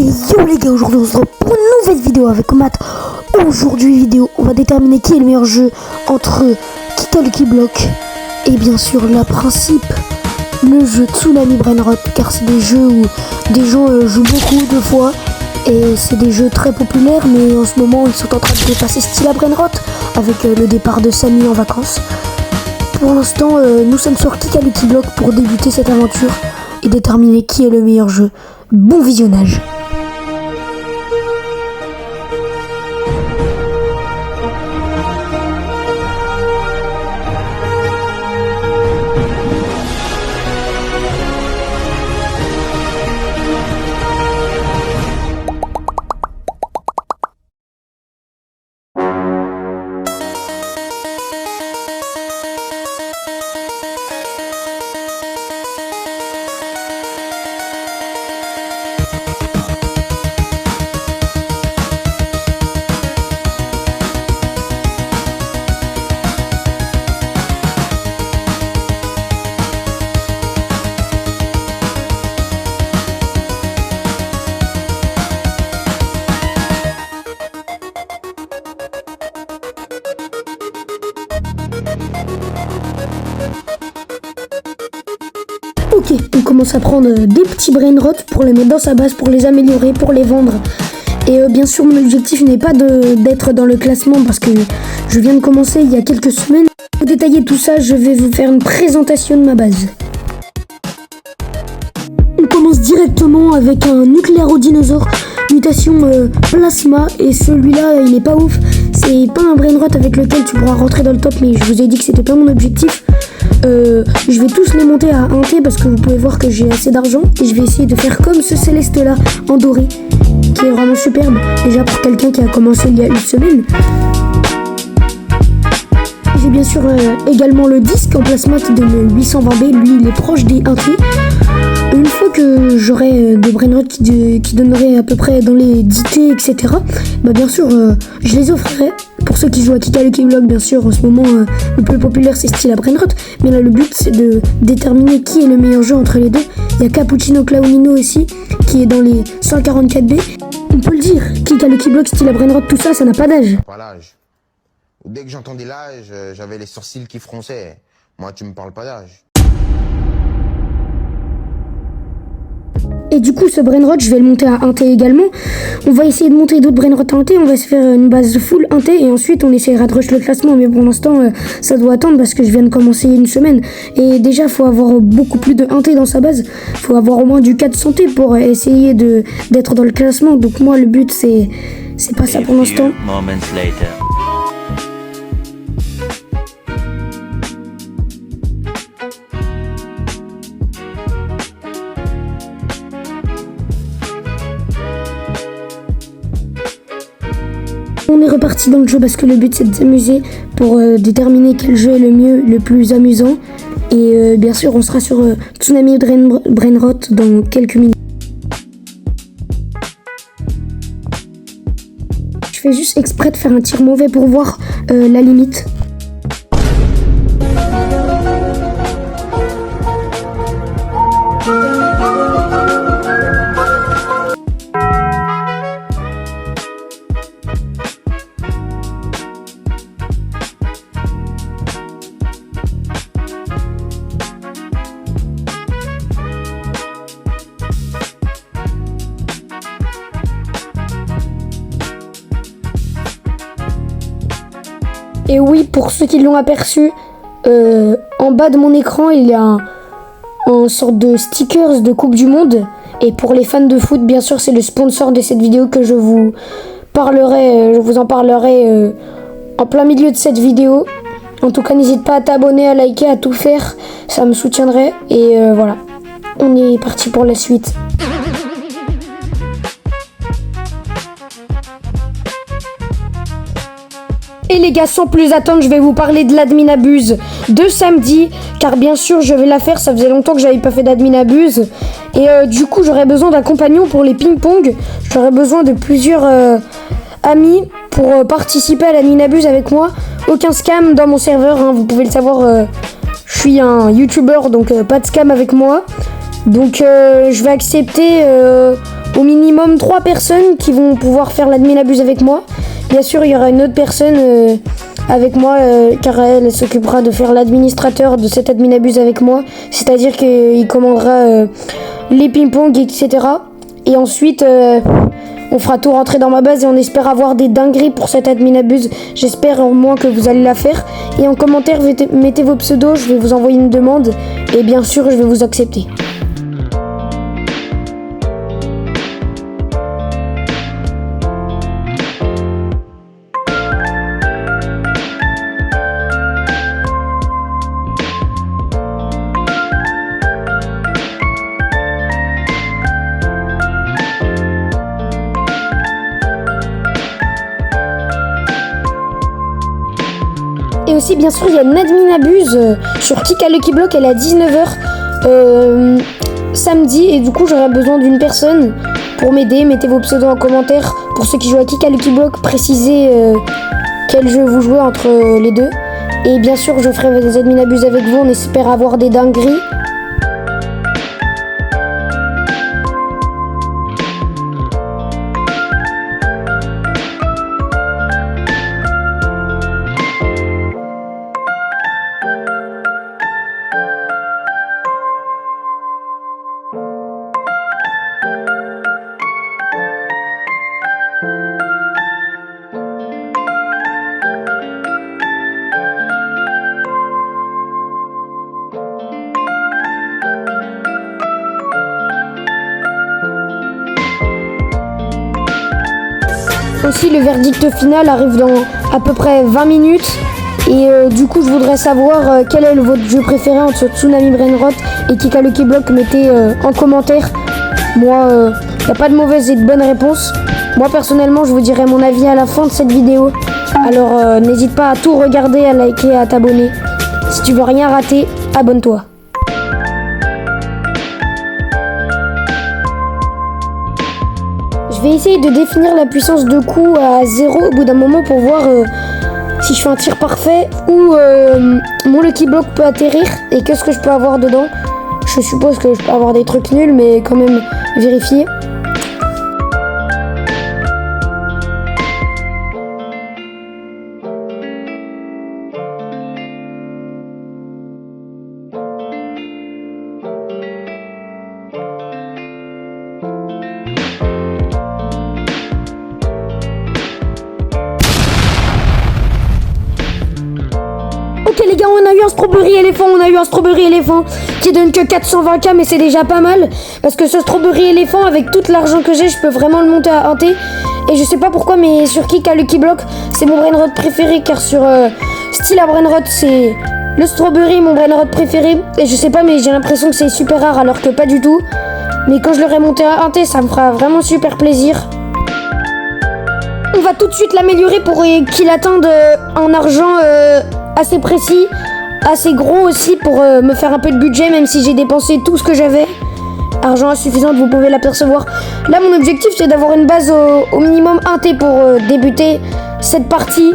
Et yo les gars, aujourd'hui on se retrouve pour une nouvelle vidéo avec Matt. Aujourd'hui on va déterminer qui est le meilleur jeu entre Kika Lucky Block et bien sûr la principe, le jeu Tsunami Brainrot, car c'est des jeux où des gens jouent beaucoup de fois et c'est des jeux très populaires, mais en ce moment ils sont en train de dépasser Stila Brainrot avec le départ de Samy en vacances. Pour l'instant nous sommes sur Kika Lucky Block pour débuter cette aventure et déterminer qui est le meilleur jeu. Bon visionnage. Ok, on commence à prendre des petits brainrots pour les mettre dans sa base, pour les améliorer, pour les vendre. Et bien sûr, mon objectif n'est pas d'être dans le classement parce que je viens de commencer il y a quelques semaines. Pour détailler tout ça, je vais vous faire une présentation de ma base. On commence directement avec un nucléarodinosaure mutation plasma, et celui-là il est pas ouf. C'est pas un brainrot avec lequel tu pourras rentrer dans le top, mais je vous ai dit que c'était pas mon objectif. Je vais tous les monter à 1T parce que vous pouvez voir que j'ai assez d'argent, et je vais essayer de faire comme ce céleste là en doré qui est vraiment superbe déjà pour quelqu'un qui a commencé il y a une semaine. J'ai bien sûr également le disque en plasma qui donne 820B, lui il est proche des 1T. Une fois que j'aurai des brainrots qui donneraient à peu près dans les 10T, etc., bah bien sûr je les offrirai. Pour ceux qui jouent à Kika Lucky Block, bien sûr, en ce moment le plus populaire c'est Stila Brainrot, mais là le but c'est de déterminer qui est le meilleur jeu entre les deux. Il y a Cappuccino Clownino aussi qui est dans les 144B. On peut le dire, Kika Lucky Block, Stila Brainrot, tout ça, ça n'a pas d'âge. Pas l'âge. Dès que j'entendais l'âge, j'avais les sourcils qui fronçaient. Moi, tu me parles pas d'âge. Et du coup, ce brainrot, je vais le monter à 1T également. On va essayer de monter d'autres brainrots à 1T. On va se faire une base full 1T et ensuite on essaiera de rush le classement. Mais pour l'instant, ça doit attendre parce que je viens de commencer il y a une semaine. Et déjà, il faut avoir beaucoup plus de 1T dans sa base. Il faut avoir au moins du 400T pour essayer d'être dans le classement. Donc moi, le but, c'est pas ça pour l'instant. On est reparti dans le jeu parce que le but c'est de s'amuser pour déterminer quel jeu est le mieux, le plus amusant. Et bien sûr on sera sur Tsunami Brainrot dans quelques minutes. Je fais juste exprès de faire un tir mauvais pour voir la limite. Et oui, pour ceux qui l'ont aperçu, en bas de mon écran, il y a un sorte de stickers de Coupe du Monde. Et pour les fans de foot, bien sûr, c'est le sponsor de cette vidéo que je vous en parlerai en plein milieu de cette vidéo. En tout cas, n'hésite pas à t'abonner, à liker, à tout faire, ça me soutiendrait. Et voilà, on est parti pour la suite. Et les gars, sans plus attendre, je vais vous parler de l'admin abuse de samedi, car bien sûr je vais la faire, ça faisait longtemps que j'avais pas fait d'admin abuse. Et du coup j'aurais besoin d'un compagnon pour les ping-pong, j'aurais besoin de plusieurs amis pour participer à l'admin abuse avec moi. Aucun scam dans mon serveur, hein, vous pouvez le savoir, je suis un youtubeur, donc pas de scam avec moi. Donc je vais accepter au minimum 3 personnes qui vont pouvoir faire l'admin abuse avec moi. Bien sûr, il y aura une autre personne avec moi car elle s'occupera de faire l'administrateur de cet admin abuse avec moi. C'est-à-dire qu'il commandera les ping-pong, etc. Et ensuite, on fera tout rentrer dans ma base et on espère avoir des dingueries pour cette admin abuse. J'espère au moins que vous allez la faire. Et en commentaire, mettez vos pseudos, je vais vous envoyer une demande. Et bien sûr, je vais vous accepter. Et aussi, bien sûr, il y a une admin abuse sur Kika Lucky Block, elle est à 19h samedi. Et du coup, j'aurai besoin d'une personne pour m'aider. Mettez vos pseudos en commentaire. Pour ceux qui jouent à Kika Lucky Block, précisez quel jeu vous jouez entre les deux. Et bien sûr, je ferai des admin abuse avec vous. On espère avoir des dingueries. Aussi, le verdict final arrive dans à peu près 20 minutes. Et du coup, je voudrais savoir quel est votre jeu préféré entre Tsunami Brainrot et Kika Lucky Block. Mettez en commentaire. Moi, il n'y a pas de mauvaise et de bonne réponse. Moi, personnellement, je vous dirai mon avis à la fin de cette vidéo. Alors, n'hésite pas à tout regarder, à liker et à t'abonner. Si tu veux rien rater, abonne-toi. Je vais essayer de définir la puissance de coup à 0 au bout d'un moment pour voir si je fais un tir parfait ou mon Lucky Block peut atterrir et qu'est-ce que je peux avoir dedans. Je suppose que je peux avoir des trucs nuls, mais quand même vérifier. Ok les gars, on a eu un strawberry éléphant, qui donne que 420k, mais c'est déjà pas mal parce que ce strawberry éléphant, avec tout l'argent que j'ai, je peux vraiment le monter à 1T. Et je sais pas pourquoi, mais sur Kika Lucky Block, c'est mon brainrot préféré, car sur Stila Brainrot, c'est le strawberry mon brainrot préféré. Et je sais pas, mais j'ai l'impression que c'est super rare alors que pas du tout. Mais quand je l'aurai monté à 1T, ça me fera vraiment super plaisir. On va tout de suite l'améliorer pour qu'il atteigne un argent assez précis, assez gros aussi pour me faire un peu de budget, même si j'ai dépensé tout ce que j'avais. Argent insuffisant, vous pouvez l'apercevoir. Là, mon objectif, c'est d'avoir une base au minimum 1T pour débuter cette partie.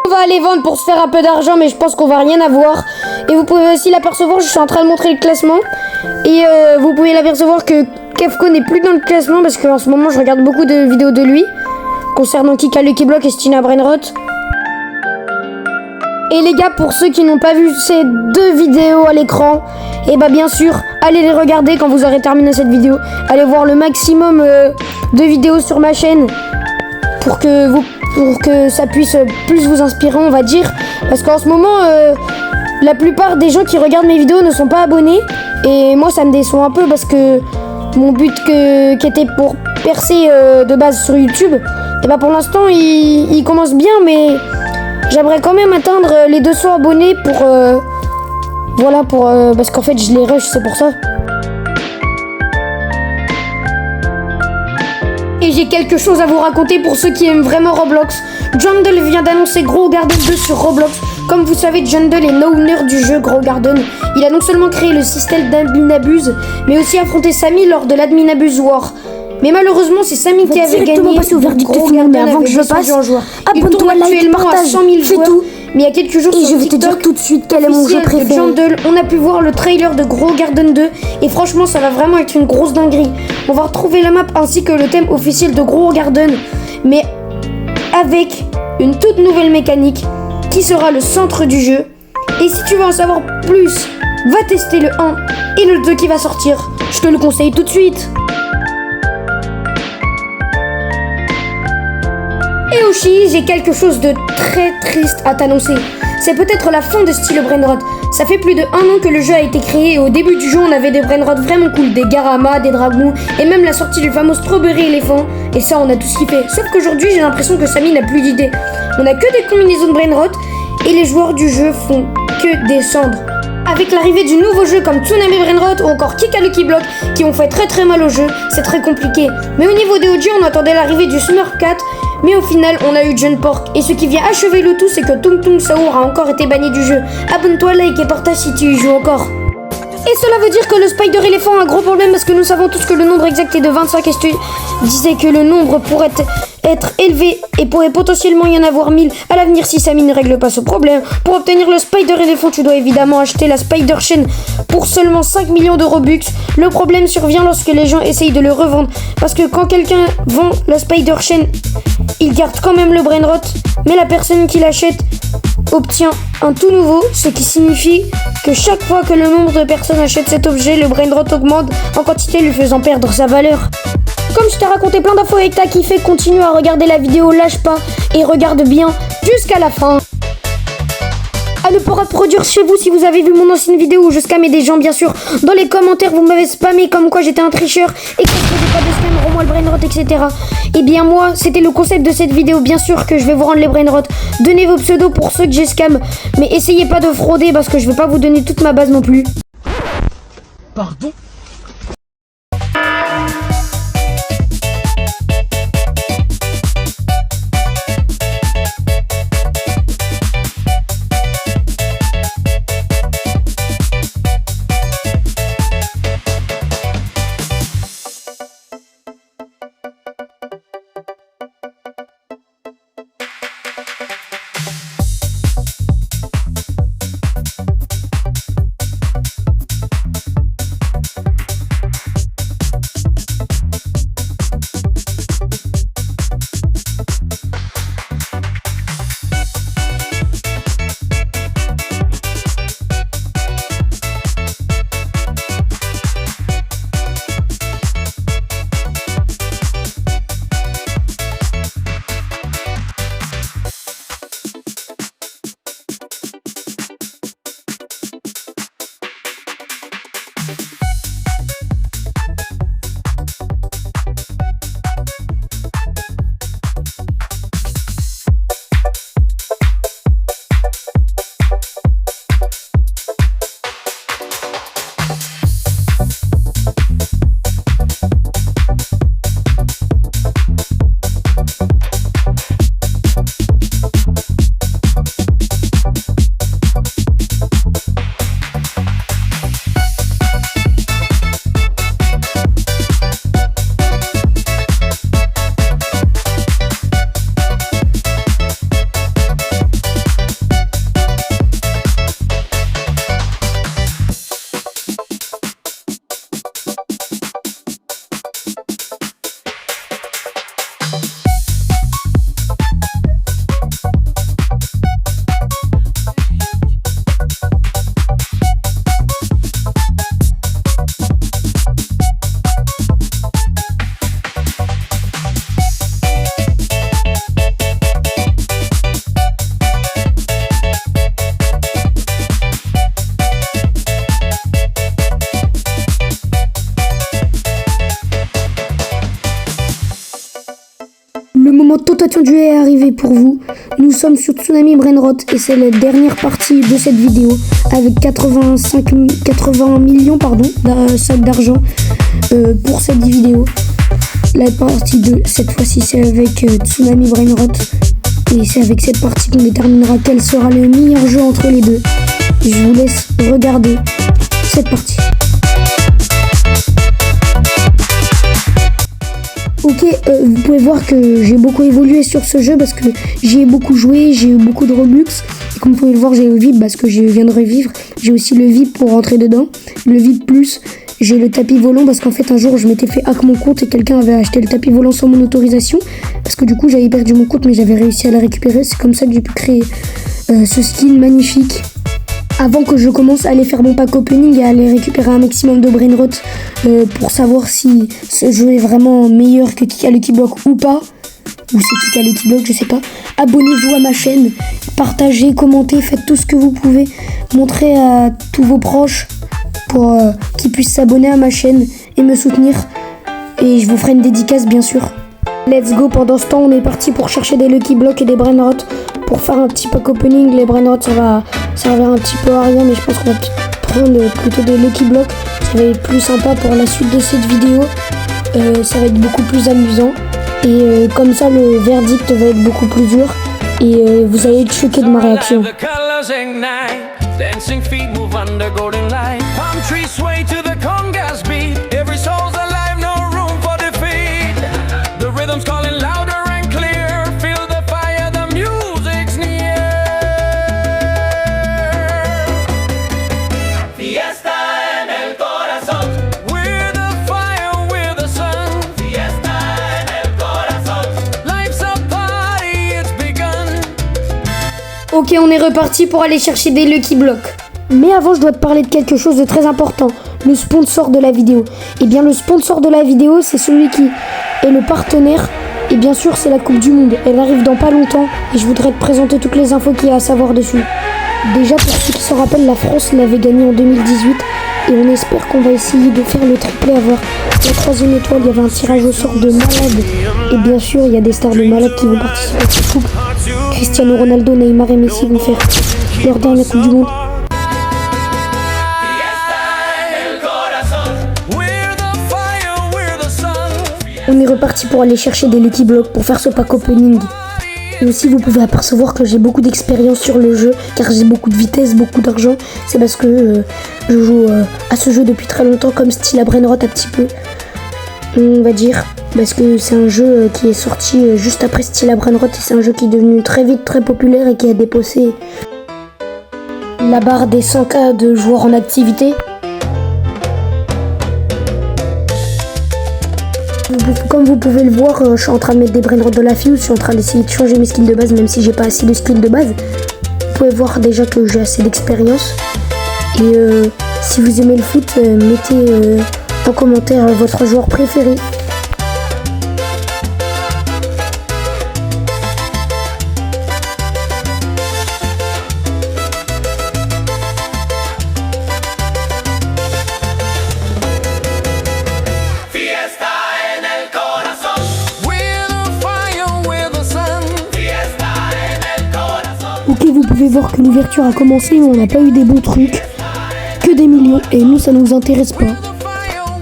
On va aller vendre pour se faire un peu d'argent, mais je pense qu'on va rien avoir. Et vous pouvez aussi l'apercevoir, je suis en train de montrer le classement. Et vous pouvez l'apercevoir que Kefko n'est plus dans le classement parce qu'en ce moment je regarde beaucoup de vidéos de lui concernant Kika Lucky Block et Stina Brainrot. Et les gars, pour ceux qui n'ont pas vu ces deux vidéos à l'écran, et bah bien sûr, allez les regarder quand vous aurez terminé cette vidéo. Allez voir le maximum de vidéos sur ma chaîne pour que ça puisse plus vous inspirer, on va dire. Parce qu'en ce moment, la plupart des gens qui regardent mes vidéos ne sont pas abonnés. Et moi, ça me déçoit un peu parce que mon but qui était pour percer de base sur YouTube, et bah pour l'instant, il commence bien, mais j'aimerais quand même atteindre les 200 abonnés pour... voilà, parce qu'en fait, je les rush, c'est pour ça. Et j'ai quelque chose à vous raconter pour ceux qui aiment vraiment Roblox. Jundle vient d'annoncer Grow Garden 2 sur Roblox. Comme vous savez, Jundle est l'owner du jeu Grow Garden. Il a non seulement créé le système d'admin abuse, mais aussi affronté Samy lors de l'admin abuse war. Mais malheureusement, c'est Samy qui avait gagné. Passer au verdict final, mais avant que je passe, abonne-toi, like, partage, fais tout. Mais il y a quelques jours, et je vais te dire tout de suite quel est mon jeu préféré. Jungle, on a pu voir le trailer de Grow Garden 2 et franchement, ça va vraiment être une grosse dinguerie. On va retrouver la map ainsi que le thème officiel de Grow Garden, mais avec une toute nouvelle mécanique qui sera le centre du jeu. Et si tu veux en savoir plus, va tester le 1 et le 2 qui va sortir. Je te le conseille tout de suite. Et Oshi, j'ai quelque chose de très triste à t'annoncer. C'est peut-être la fin de Style Brainrot. Ça fait plus de 1 an que le jeu a été créé et au début du jeu on avait des Brainrot vraiment cool, des Garama, des Dragons et même la sortie du fameux Strawberry Elephant. Et ça on a tout kiffé. Sauf qu'aujourd'hui j'ai l'impression que Samy n'a plus d'idées. On a que des combinaisons de Brainrot et les joueurs du jeu font que descendre. Avec l'arrivée du nouveau jeu comme Tsunami Brainrot ou encore Kika Lucky Block qui ont fait très mal au jeu, c'est très compliqué. Mais au niveau des OG, on attendait l'arrivée du Smurf Cat, mais au final on a eu John Pork. Et ce qui vient achever le tout, c'est que Tung Tung Saour a encore été banni du jeu. Abonne-toi, like et partage si tu y joues encore. Et cela veut dire que le Spider Elephant a un gros problème parce que nous savons tous que le nombre exact est de 25 et tu disais que le nombre pourrait être élevé et pourrait potentiellement y en avoir 1000 à l'avenir si Samy ne règle pas ce problème. Pour obtenir le Spider Elephant, tu dois évidemment acheter la Spider Chain pour seulement 5 millions de Robux. Le problème survient lorsque les gens essayent de le revendre parce que quand quelqu'un vend la Spider Chain, il garde quand même le Brainrot, mais la personne qui l'achète obtient un tout nouveau, ce qui signifie que chaque fois que le nombre de personnes achètent cet objet, le Brainrot augmente en quantité, lui faisant perdre sa valeur. Comme je t'ai raconté plein d'infos et que t'as kiffé, continue à regarder la vidéo, lâche pas et regarde bien jusqu'à la fin. À ne pas reproduire chez vous si vous avez vu mon ancienne vidéo où je scammais des gens, bien sûr. Dans les commentaires, vous m'avez spammé comme quoi j'étais un tricheur et que je faisais pas de scam, rends-moi le Brainrot, etc. Et bien moi, c'était le concept de cette vidéo. Bien sûr que je vais vous rendre les Brainrot. Donnez vos pseudos pour ceux que j'ai scam. Mais essayez pas de frauder parce que je vais pas vous donner toute ma base non plus. Pardon ? Le moment tant attendu est arrivé pour vous. Nous sommes sur Tsunami Brainrot et c'est la dernière partie de cette vidéo avec 80 millions d'argent pour cette vidéo. La partie 2, cette fois-ci, c'est avec Tsunami Brainrot et c'est avec cette partie qu'on déterminera quel sera le meilleur jeu entre les deux. Je vous laisse regarder cette partie. Ok, vous pouvez voir que j'ai beaucoup évolué sur ce jeu parce que j'y ai beaucoup joué, j'ai eu beaucoup de Robux. Et comme vous pouvez le voir, j'ai le VIP parce que je viens de revivre. J'ai aussi le VIP pour rentrer dedans. Le VIP plus, j'ai le tapis volant parce qu'en fait un jour je m'étais fait hack mon compte et quelqu'un avait acheté le tapis volant sans mon autorisation. Parce que du coup j'avais perdu mon compte mais j'avais réussi à le récupérer. C'est comme ça que j'ai pu créer ce skin magnifique. Avant que je commence à aller faire mon pack opening et à aller récupérer un maximum de brainrot pour savoir si ce jeu est vraiment meilleur que Kika Lucky Block ou pas, ou c'est Kika Lucky Block, je sais pas. Abonnez-vous à ma chaîne, partagez, commentez, faites tout ce que vous pouvez, montrez à tous vos proches pour qu'ils puissent s'abonner à ma chaîne et me soutenir. Et je vous ferai une dédicace bien sûr. Let's go, pendant ce temps on est parti pour chercher des Lucky Blocks et des brainrot pour faire un petit pack opening. Les brainrot ça va servir un petit peu à rien mais je pense qu'on va prendre plutôt des Lucky Blocks. Ça va être plus sympa pour la suite de cette vidéo, ça va être beaucoup plus amusant et comme ça le verdict va être beaucoup plus dur et vous allez être choqués de ma réaction. Ok, on est reparti pour aller chercher des Lucky Blocks. Mais avant, je dois te parler de quelque chose de très important. Le sponsor de la vidéo. Et bien, le sponsor de la vidéo, c'est celui qui est le partenaire. Et bien sûr, c'est la Coupe du Monde. Elle arrive dans pas longtemps. Et je voudrais te présenter toutes les infos qu'il y a à savoir dessus. Déjà, pour ceux qui s'en rappellent, la France l'avait gagné en 2018. Et on espère qu'on va essayer de faire le triplé, avoir la 3e étoile. Il y avait un tirage au sort de malade. Et bien sûr, il y a des stars de malade qui vont participer à cette coupe. Cristiano Ronaldo, Neymar et Messi vont faire leur dernière Coupe du Monde. On est reparti pour aller chercher des Lucky Blocks pour faire ce pack opening. Et aussi vous pouvez apercevoir que j'ai beaucoup d'expérience sur le jeu car j'ai beaucoup de vitesse, beaucoup d'argent. C'est parce que je joue à ce jeu depuis très longtemps comme Stila Brainrot un petit peu. On va dire parce que c'est un jeu qui est sorti juste après Stila Brainrot et c'est un jeu qui est devenu très vite très populaire et qui a dépassé la barre des 100K de joueurs en activité. Comme vous pouvez le voir, je suis en train de mettre des brainrot de la fuse, je suis en train d'essayer de changer mes skins de base même si j'ai pas assez de skins de base. Vous pouvez voir déjà que j'ai assez d'expérience. Et si vous aimez le foot, mettez en commentaire votre joueur préféré. Ok, vous pouvez voir que l'ouverture a commencé, mais on n'a pas eu des bons trucs, que des millions, et nous ça nous intéresse pas.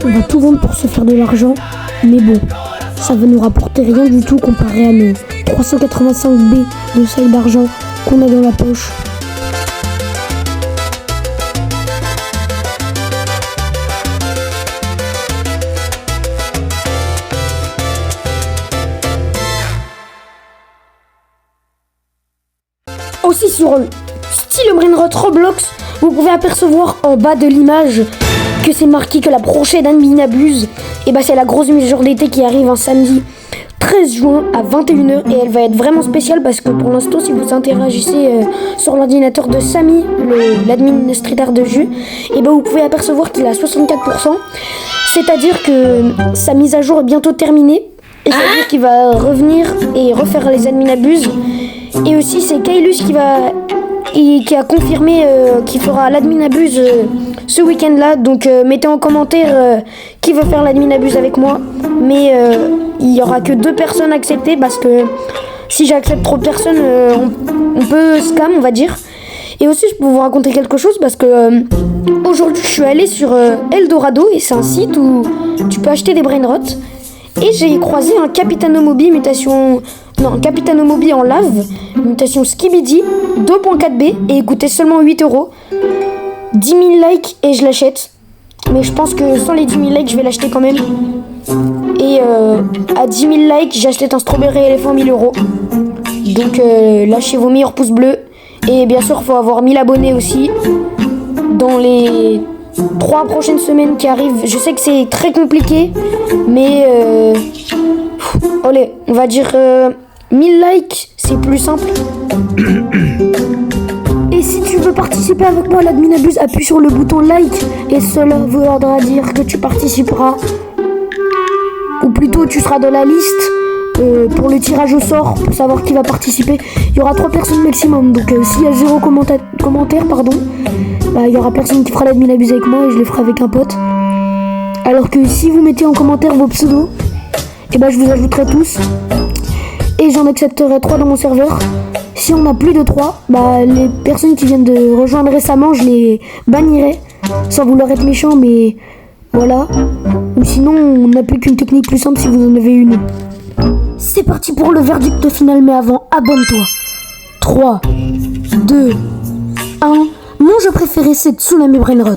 On va tout vendre pour se faire de l'argent, mais bon, ça va nous rapporter rien du tout comparé à nos 385 B de salle d'argent qu'on a dans la poche. Aussi sur le style Brainrot Roblox, vous pouvez apercevoir en bas de l'image que c'est marqué que la prochaine admin abuse. Et bah c'est la grosse mise à jour d'été qui arrive un samedi 13 juin à 21h et elle va être vraiment spéciale parce que pour l'instant si vous interagissez sur l'ordinateur de Samy, l'admin street art de jeu, et bah vous pouvez apercevoir qu'il a 64%, c'est-à-dire que sa mise à jour est bientôt terminée et c'est-à-dire qu'il va revenir et refaire les admin abuses. Et aussi c'est Kailus qui a confirmé qu'il fera l'admin abuse ce week-end-là. Donc mettez en commentaire qui veut faire l'admin abuse avec moi. Mais il n'y aura que 2 personnes acceptées parce que si j'accepte trop de personnes, on peut scam, on va dire. Et aussi je peux vous raconter quelque chose parce que aujourd'hui je suis allée sur Eldorado et c'est un site où tu peux acheter des brainrot. Et j'ai croisé un Capitano Mobi Capitano Mobi en lave, mutation Skibidi 2.4B et il coûtait seulement 8 €. 10 000 likes et je l'achète. Mais je pense que sans les 10 000 likes, je vais l'acheter quand même. Et à 10 000 likes, j'achète un strawberry éléphant 1000 €. Donc lâchez vos meilleurs pouces bleus. Et bien sûr, il faut avoir 1000 abonnés aussi. Dans les 3 prochaines semaines qui arrivent, je sais que c'est très compliqué. Mais allez, on va dire 1000 likes, c'est plus simple. Et si tu veux participer avec moi à l'Adminabuse, appuie sur le bouton like et cela voudra dire que tu participeras. Ou plutôt tu seras dans la liste pour le tirage au sort, pour savoir qui va participer. Il y aura 3 personnes maximum, donc s'il y a 0 commentaire, bah, il y aura personne qui fera l'Adminabuse avec moi et je le ferai avec un pote. Alors que si vous mettez en commentaire vos pseudos, et bah je vous ajouterai tous. Et j'en accepterai 3 dans mon serveur. Si on a plus de 3, bah les personnes qui viennent de rejoindre récemment, je les bannirai. Sans vouloir être méchant, mais voilà. Ou sinon, on n'a plus qu'une technique plus simple si vous en avez une. C'est parti pour le verdict final, mais avant, abonne-toi. 3, 2, 1. Mon jeu préféré, c'est Tsunami Brainrot.